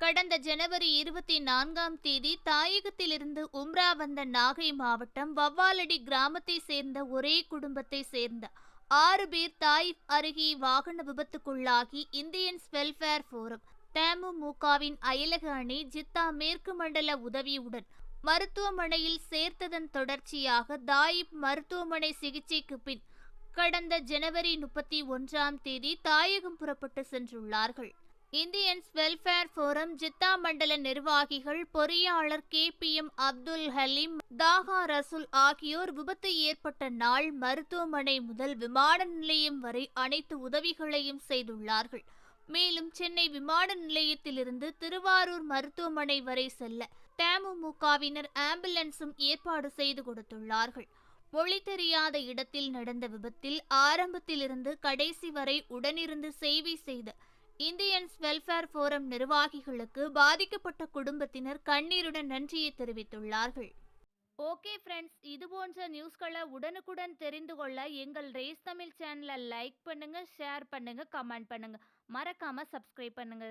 கடந்த ஜனவரி 24ஆம் தேதி தாயகத்திலிருந்து உம்ரா வந்த நாகை மாவட்டம் வவ்வாலடி கிராமத்தை சேர்ந்த ஒரே குடும்பத்தை சேர்ந்த 6 பேர் தாயிப் அருகே வாகன விபத்துக்குள்ளாகி இந்தியன்ஸ் வெல்ஃபேர் ஃபோரம் தமுமுகவின் அயலக அணி ஜித்தா மேற்கு மண்டல உதவியுடன் மருத்துவமனையில் சேர்த்ததன் தொடர்ச்சியாக தாயிப் மருத்துவமனை சிகிச்சைக்கு பின் கடந்த ஜனவரி 31ஆம் தேதி தாயகம் புறப்பட்டு சென்றுள்ளார்கள். இந்தியன்ஸ் வெல்ஃபேர் ஃபோரம் ஜித்தா மண்டல நிர்வாகிகள் பொறியாளர் KPM அப்துல் ஹலீம், தாகா ரசூல் ஆகியோர் விபத்து ஏற்பட்ட நாள் மருத்துவமனை முதல் விமான நிலையம் வரை அனைத்து உதவிகளையும் செய்துள்ளார்கள். மேலும் சென்னை விமான நிலையத்திலிருந்து திருவாரூர் மருத்துவமனை வரை செல்ல தமுமுகவினர் ஆம்புலன்ஸும் ஏற்பாடு செய்து கொடுத்துள்ளார்கள். மொழி தெரியாத இடத்தில் நடந்த விபத்தில் ஆரம்பத்திலிருந்து கடைசி வரை உடனிருந்து சேவை செய்த இந்தியன்ஸ் வெல்ஃபேர் ஃபோரம் நிர்வாகிகளுக்கு பாதிக்கப்பட்ட குடும்பத்தினர் கண்ணீருடன் நன்றியை தெரிவித்துள்ளார்கள். ஓகே ஃப்ரெண்ட்ஸ், இது போன்ற நியூஸ்களை உடனுக்குடன் தெரிந்து கொள்ள எங்கள் ரேஸ் தமிழ் சேனலை லைக் பண்ணுங்க, ஷேர் பண்ணுங்க, கமெண்ட் பண்ணுங்க, மறக்காம சப்ஸ்கிரைப் பண்ணுங்க.